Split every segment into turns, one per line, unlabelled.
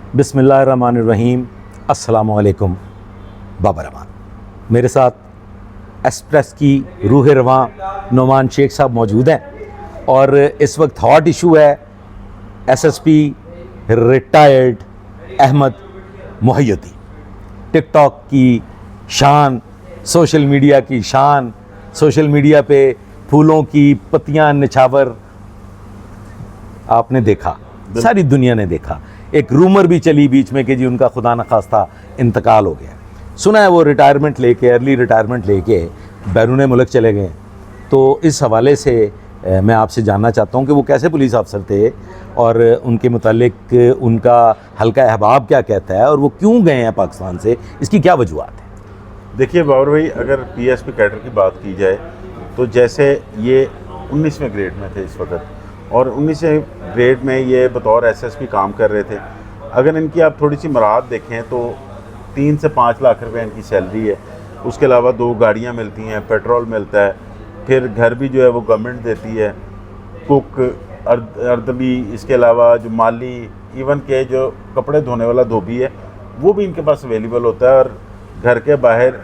बिस्मिल्लाहिर्रहमानिर्रहीम। अस्सलामु अलैकुम बाबा रहमान। मेरे साथ एक्सप्रेस की रूह रवां नुमान शेख साहब मौजूद हैं और इस वक्त हॉट इशू है SSP retired Ahmad Mohiuddin. TikTok की शान, सोशल मीडिया की शान, सोशल मीडिया पे फूलों की पत्तियां निछावर आपने देखा, सारी दुनिया ने देखा। एक रूमर भी चली बीच में कि जी उनका खुदा न खास्ता इंतकाल हो गया। सुना है वो रिटायरमेंट लेके, अर्ली रिटायरमेंट लेके बैरून मुल्क चले गए। तो इस हवाले से मैं आपसे जानना चाहता हूँ कि वो कैसे पुलिस अफसर थे और उनके मुतालिक उनका हल्का अहबाब क्या कहता है और वो क्यों गए हैं पाकिस्तान से, इसकी क्या वजूहत है।
देखिए बाबर भाई, अगर पीएसपी कैडर की बात की जाए तो जैसे ये 19वें ग्रेड में थे इस वक्त और 19वें ग्रेड में ये बतौर एसएसपी काम कर रहे थे। अगर इनकी आप थोड़ी सी मराहत देखें तो 3 से 5 लाख रुपए इनकी सैलरी है। उसके अलावा 2 गाड़ियां मिलती हैं, पेट्रोल मिलता है, फिर घर भी जो है वो गवर्नमेंट देती है, कुक, अर्दली, इसके अलावा जो माली, इवन के जो कपड़े धोने वाला धोबी है वो भी इनके पास अवेलेबल होता है। और घर के बाहर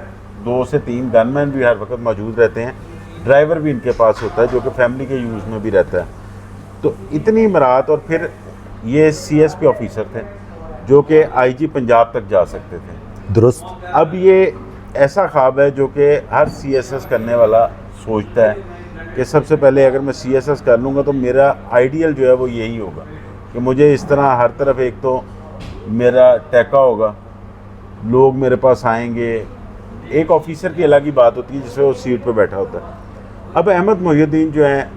2 से 3 गनमैन भी हर वक्त मौजूद रहते हैं। ड्राइवर भी इनके पास होता है जो कि फैमिली के यूज़ में भी रहता है। तो इतनी मराहत, और फिर ये सीएसपी ऑफिसर थे जो कि आईजी पंजाब तक जा सकते थे।
दुरुस्त।
अब ये ऐसा ख्वाब है जो कि हर सीएसएस करने वाला सोचता है कि सबसे पहले अगर मैं सीएसएस कर लूँगा तो मेरा आइडियल जो है वो यही होगा कि मुझे इस तरह हर तरफ एक तो मेरा टैका होगा, लोग मेरे पास आएंगे। एक ऑफिसर की अलग ही बात होती है जिसमें वो सीट पे बैठा होता है। अब अहमद मोहिउद्दीन जो है,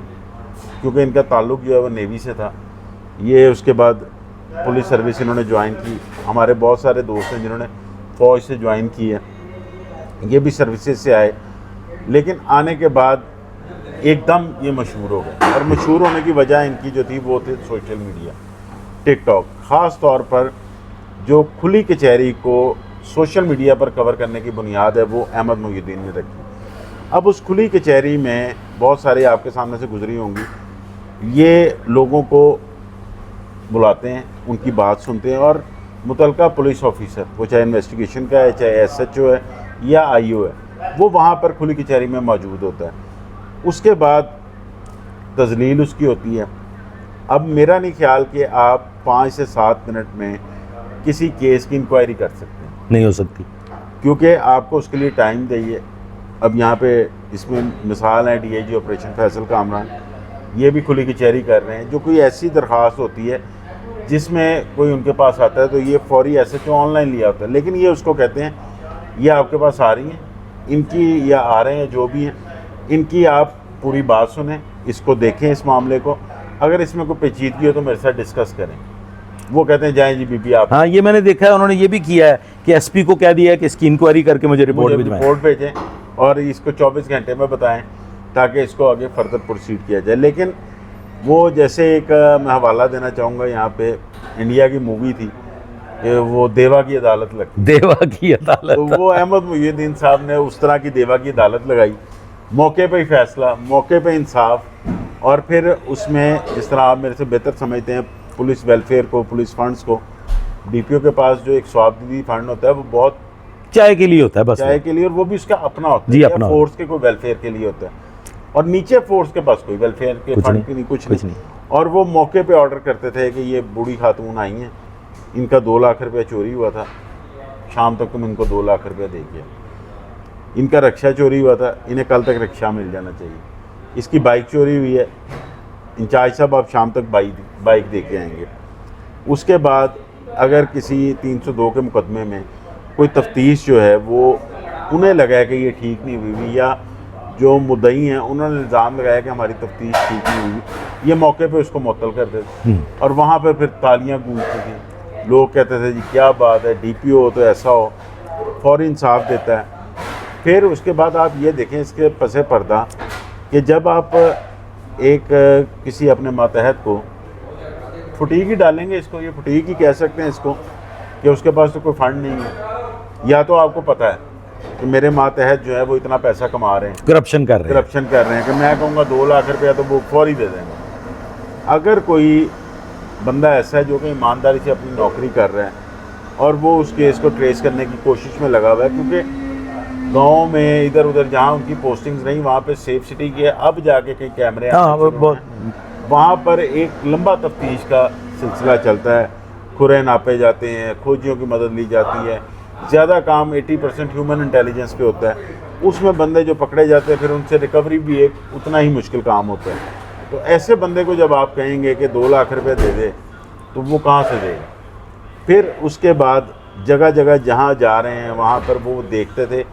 क्योंकि इनका ताल्लुक़ जो है वो नेवी से था, ये उसके बाद पुलिस सर्विस इन्होंने ज्वाइन की। हमारे बहुत सारे दोस्त हैं जिन्होंने फ़ौज से ज्वाइन की है, ये भी सर्विसेज से आए, लेकिन आने के बाद एकदम ये मशहूर हो गए। और मशहूर होने की वजह इनकी जो थी वो थी सोशल मीडिया, टिकटॉक। ख़ास तौर पर जो खुली कचहरी को सोशल मीडिया पर कवर करने की बुनियाद है वो अहमद मोहिउद्दीन ने रखी। अब उस खुली कचहरी में बहुत सारे आपके सामने से गुजरी होंगी, ये लोगों को बुलाते हैं, उनकी बात सुनते हैं और मुतलका पुलिस ऑफिसर, वो चाहे इन्वेस्टिगेशन का है, चाहे एसएचओ है या आईओ है, वो वहाँ पर खुली कचहरी में मौजूद होता है। उसके बाद तजलील उसकी होती है। अब मेरा नहीं ख्याल कि आप 5 से 7 मिनट में किसी केस की इंक्वायरी कर सकते हैं,
नहीं हो सकती,
क्योंकि आपको उसके लिए टाइम चाहिए। अब यहाँ पे इसमें मिसाल है डीआईजी ऑपरेशन फैसल कामरान, ये भी खुली कचहरी कर रहे हैं। जो कोई ऐसी दरख्वास्त होती है जिसमें कोई उनके पास आता है तो ये फौरी एसएचओ ऑनलाइन लिया होता है, लेकिन ये उसको कहते हैं ये आपके पास आ रही हैं इनकी या आ रहे हैं जो भी हैं, इनकी आप पूरी बात सुनें, इसको देखें, इस मामले को, अगर इसमें कोई पेचीदगी हो तो मेरे साथ डिस्कस करें। वो कहते हैं जाएं जी बीबी आप।
हाँ, ये मैंने देखा है। उन्होंने ये भी किया है कि एसपी को कह दिया है कि इसकी इंक्वायरी करके मुझे रिपोर्ट
भेजें और इसको 24 घंटे में बताएं ताकि इसको आगे फर्दर प्रोसीड किया जाए। लेकिन वो जैसे एक मैं हवाला देना चाहूँगा, यहाँ पे इंडिया की मूवी थी कि वो देवा की अदालत लगती,
देवा की अदालत,
तो वो अहमद मोहिउद्दीन साहब ने उस तरह की देवा की अदालत लगाई, मौके पे ही फैसला, मौके पे इंसाफ। और फिर उसमें जिस तरह आप मेरे से बेहतर समझते हैं पुलिस वेलफेयर को, पुलिस फंड्स को, डीपीओ के पास जो एक स्वाबदीदी फंड होता है वो बहुत
चाय के लिए होता है, बस
चाय के लिए, और वो भी उसका अपना होता
जी,
है,
अपना
फोर्स के कोई वेलफेयर के लिए होता है, और नीचे फोर्स के पास कोई वेलफेयर के फंड की नहीं, कुछ नहीं। और वो मौके पे ऑर्डर करते थे कि ये बूढ़ी खातून आई हैं, इनका 2 लाख रुपया चोरी हुआ था, शाम तक तुम इनको 2 लाख रुपया दे के, इनका रक्षा चोरी हुआ था, इन्हें कल तक रक्षा मिल जाना चाहिए, इसकी बाइक चोरी हुई है, इंचार्ज साहब आप शाम तक बाइक दे के आएंगे। उसके बाद अगर किसी 302 के मुकदमे में कोई तफ्तीश जो है वो उन्हें लगा है कि ये ठीक नहीं हुई, या जो मुद्दई हैं उन्होंने इल्ज़ाम लगाया कि हमारी तफ्तीश ठीक नहीं हुई, ये मौके पे उसको मुअत्तल कर देते और वहाँ पर फिर तालियां गूंजती थी, लोग कहते थे जी क्या बात है, डीपीओ हो तो ऐसा हो, फौरी इंसाफ देता है। फिर उसके बाद आप ये देखें इसके पसे पर्दा कि जब आप एक किसी अपने मातहत को फुटीक ही डालेंगे, इसको ये फुटीक ही कह सकते हैं इसको, कि उसके पास तो कोई फंड नहीं है, या तो आपको पता है कि मेरे मातहत जो है वो इतना पैसा कमा रहे हैं,
करप्शन कर रहे हैं
कि मैं कहूँगा 2 लाख रुपया तो वो फौरी दे देंगे। अगर कोई बंदा ऐसा है जो कि ईमानदारी से अपनी नौकरी कर रहा है और वो उस केस को ट्रेस करने की कोशिश में लगा हुआ है, क्योंकि गांव में इधर उधर जहाँ उनकी पोस्टिंग्स नहीं वहाँ पे सेफ सिटी की है, अब जाके कई कैमरे
हाँ वो बहुत
वहाँ पर एक लंबा तफ्तीश का सिलसिला चलता है, खुरे नापे जाते हैं, खोजियों की मदद ली जाती है, ज़्यादा काम 80% ह्यूमन इंटेलिजेंस पे होता है, उसमें बंदे जो पकड़े जाते हैं फिर उनसे रिकवरी भी एक उतना ही मुश्किल काम होता है। तो ऐसे बंदे को जब आप कहेंगे कि 2 लाख रुपए दे दे तो वो कहाँ से देगा। फिर उसके बाद जगह जगह जहाँ जा रहे हैं वहाँ पर वो देखते थे।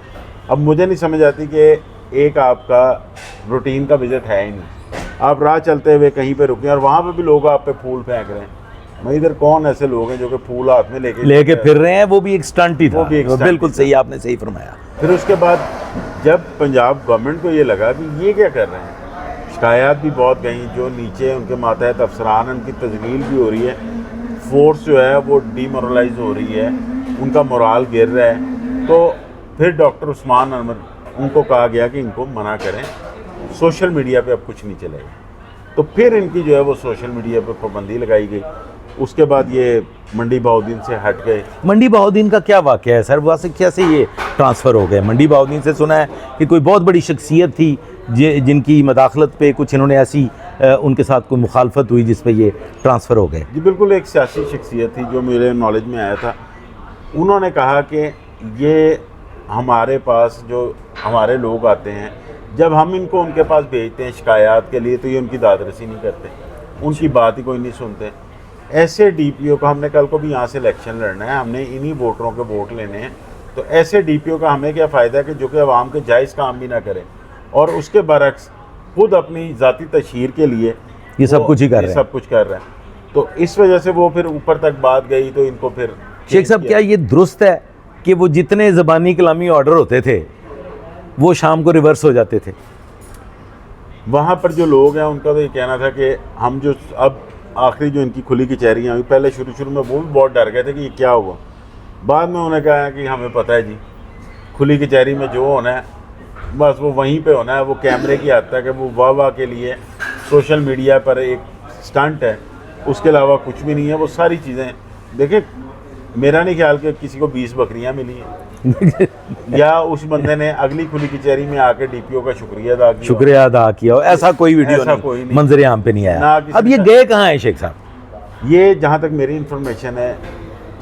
अब मुझे नहीं समझ आती कि एक आपका रूटीन का विज़िट है ही नहीं, आप राह चलते हुए कहीं पे रुके और वहाँ पे भी लोग आप पे फूल फेंक रहे हैं। मैं इधर कौन ऐसे लोग हैं जो कि फूल हाथ में लेके
फिर रहे हैं, वो भी एक स्टंट ही था।
वो भी एक स्टंट
बिल्कुल
ही था।
सही, आपने सही फरमाया।
फिर उसके बाद जब पंजाब गवर्नमेंट को ये लगा कि ये क्या कर रहे हैं, शिकायत भी बहुत गई, जो नीचे उनके मातहत अफसरान उनकी तजलील भी हो रही है, फोर्स जो है वो डीमोरलाइज हो रही है, उनका मोराल गिर रहा है। तो फिर डॉक्टर उस्मान अहमद उनको कहा गया कि इनको मना करें, सोशल मीडिया पे अब कुछ नहीं चलेगा। तो फिर इनकी जो है वो सोशल मीडिया पे पाबंदी लगाई गई। उसके बाद ये मंडी बहाउद्दीन से हट गए।
मंडी बहाउद्दीन का क्या वाक़या है सर, वहाँ से कैसे ये ट्रांसफ़र हो गए? मंडी बहाउद्दीन से सुना है कि कोई बहुत बड़ी शख्सियत थी जिनकी मदाखलत पे कुछ इन्होंने ऐसी उनके साथ कोई मुखालफत हुई जिस पे ये ट्रांसफ़र हो गए।
जी बिल्कुल, एक सियासी शख्सियत थी जो मेरे नॉलेज में आया था। उन्होंने कहा कि ये हमारे पास जो हमारे लोग आते हैं, जब हम इनको उनके पास भेजते हैं शिकायत के लिए तो ये उनकी दादरसी नहीं करते, उनकी बात ही कोई नहीं सुनते। ऐसे डीपीओ का, हमने कल को भी यहाँ से इलेक्शन लड़ना है, हमने इन्हीं वोटरों के वोट लेने हैं, तो ऐसे डीपीओ का हमें क्या फ़ायदा है कि जो कि आवाम के जायज़ काम भी ना करे और उसके बरक्स खुद अपनी ज़ाती तशहीर के लिए
ये सब कुछ ही कर रहे हैं।
सब कुछ कर रहे हैं। तो इस वजह से वो फिर ऊपर तक बात गई, तो इनको फिर
शेख साहब क्या ये दुरुस्त है कि वो जितने ज़बानी कलामी ऑर्डर होते थे वो शाम को रिवर्स हो जाते थे?
वहाँ पर जो लोग हैं उनका तो ये कहना था कि हम जो अब आखिरी जो इनकी खुली कचहरियाँ हुई, पहले शुरू में वो भी बहुत डर गए थे कि ये क्या हुआ। बाद में उन्होंने कहा कि हमें पता है जी, खुली कचहरी में जो होना है बस वो वहीं पे होना है, वो कैमरे की हद तक है, वो वाह के लिए सोशल मीडिया पर एक स्टंट है, उसके अलावा कुछ भी नहीं है। वो सारी चीज़ें देखिए, मेरा नहीं ख्याल कि किसी को 20 बकरियाँ मिली हैं या उस बंदे ने अगली खुली कचहरी में आके डीपीओ का शुक्रिया अदा किया,
ऐसा कोई वीडियो
ऐसा
नहीं,
कोई नहीं।
मंजर आम पे नहीं आया। अब ये गए कहाँ हैं शेख साहब?
ये जहाँ तक मेरी इंफॉर्मेशन है,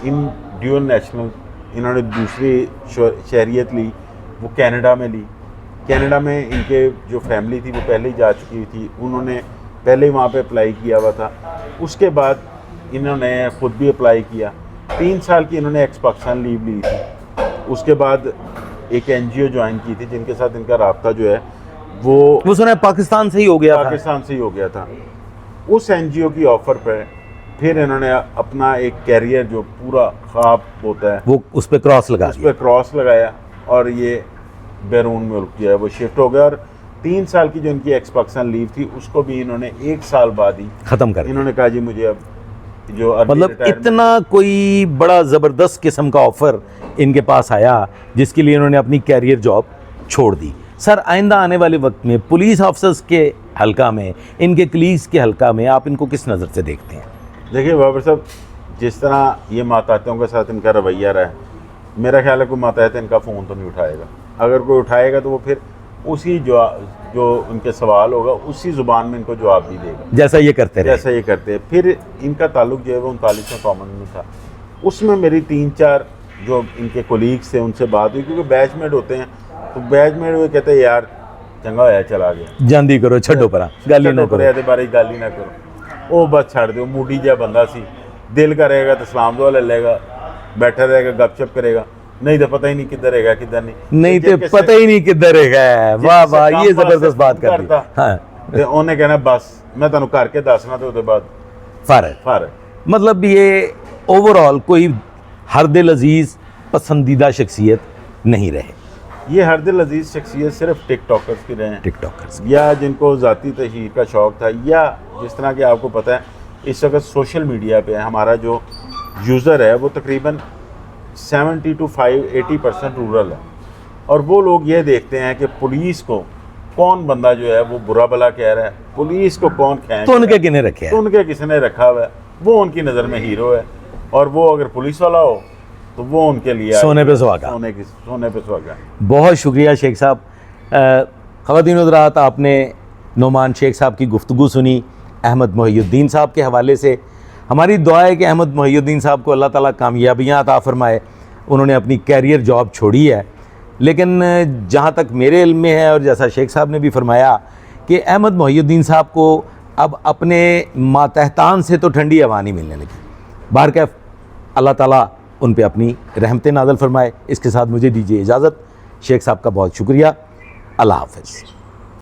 इन ड्यूअल नेशनल, इन्होंने दूसरी शहरियत ली, वो कनाडा में ली। कनाडा में इनके जो फैमिली थी वो पहले ही जा चुकी थी, उन्होंने पहले ही वहाँ पे अप्लाई किया हुआ था। उसके बाद इन्होंने ख़ुद भी अप्लाई किया। 3 साल की इन्होंने एक्स पाकिस्तान लीव ली थी। उसके बाद एक एनजीओ ज्वाइन की थी जिनके साथ इनका राब्ता जो है वो
सुना है पाकिस्तान से ही हो गया था।
पाकिस्तान से ही हो गया था। उस एनजीओ की ऑफ़र पर फिर इन्होंने अपना एक कैरियर जो पूरा ख्वाब होता है
वो उस पर क्रॉस
लगाया और ये बैरून मुल्क जो है वो शिफ्ट हो गया। और 3 साल की जो इनकी एक्स पाकिस्तान लीव थी उसको भी इन्होंने 1 साल बाद ही
ख़त्म कर।
इन्होंने कहा जी मुझे अब जो
मतलब इतना कोई बड़ा ज़बरदस्त किस्म का ऑफ़र इनके पास आया जिसके लिए इन्होंने अपनी कैरियर जॉब छोड़ दी। सर आइंदा आने वाले वक्त में पुलिस ऑफिसर्स के हल्का में, इनके कलीग्स के हल्का में आप इनको किस नज़र से देखते हैं?
देखिए बाबर साहब, जिस तरह ये मातहतों के साथ इनका रवैया रहा है, मेरा ख्याल है कोई मातहत इनका फ़ोन तो नहीं उठाएगा। अगर कोई उठाएगा तो वो फिर उसी जो उनके सवाल होगा उसी ज़ुबान में इनको जवाब भी देगा,
जैसा ये करते रहे।
जैसा ये करते हैं। फिर इनका ताल्लुक जो है वो 39 कॉमन में था। उसमें मेरी 3-4 जो इनके कोलीग्स थे उनसे बात हुई, क्योंकि बैचमेट होते हैं, तो बैचमेट वो कहते हैं यार चंगा होया चला गया,
जल्दी करो, छड्डो परा, गाली ना करो,
बारे गाली ना करो, वो बस छड़ दो। मूडी जहा बंदा सी, दिल करेगा तो सलाम दुआ ले लेगा, बैठा रहेगा गपशप करेगा, नहीं तो पता ही नहीं किधर रहेगा किधर
नहीं तो पता ही नहीं किधर रहेगा। वाह वाह, ये जबरदस्त बात कर दी। हाँ,
ते उन्हें कहना बस मैं तुहानू करके दसना, तो उसके बाद फारग।
मतलब ये ओवरऑल कोई हरदिल अजीज पसंदीदा शख्सियत नहीं रहे।
ये हरदिल अजीज शख्सियत सिर्फ टिकटॉकर्स की रहे हैं,
टिकटॉकर्स
या जिनको ज़ाती तशहीर का शौक़ था, या जिस तरह के आपको पता है इस वक्त सोशल मीडिया पे हमारा जो यूज़र है वो तकरीबन 70 to 80% रूरल है, और वो लोग ये देखते हैं कि पुलिस को कौन बंदा जो है वो बुरा भला कह रहा है, पुलिस को कौन खींच
तो उनके किने रखे हैं,
तो उनके किसने रखा हुआ है। वो उनकी नज़र में हीरो है, और वो अगर पुलिस वाला हो तो वो उनके लिए
सोने पे सुहागा।
सोने पे सुहागा।
बहुत शुक्रिया शेख साहब। ख़वातीन हज़रात, आपने नोमान शेख साहब की गुफ्तगू सुनी अहमद मोहिउद्दीन साहब के हवाले से। हमारी दुआ है कि अहमद मोहिउद्दीन साहब को अल्लाह ताला कामयाबियाँ अता फ़रमाए। उन्होंने अपनी कैरियर जॉब छोड़ी है, लेकिन जहाँ तक मेरे इल्म में है और जैसा शेख साहब ने भी फरमाया कि अहमद मोहिउद्दीन साहब को अब अपने मातहतान से तो ठंडी हवा नहीं मिलने लगी। बारकैफ अल्लाह ताला उन पे अपनी रहमतें नाज़िल फरमाए। इसके साथ मुझे दीजिए इजाज़त। शेख साहब का बहुत शुक्रिया। अल्लाह हाफ़िज़।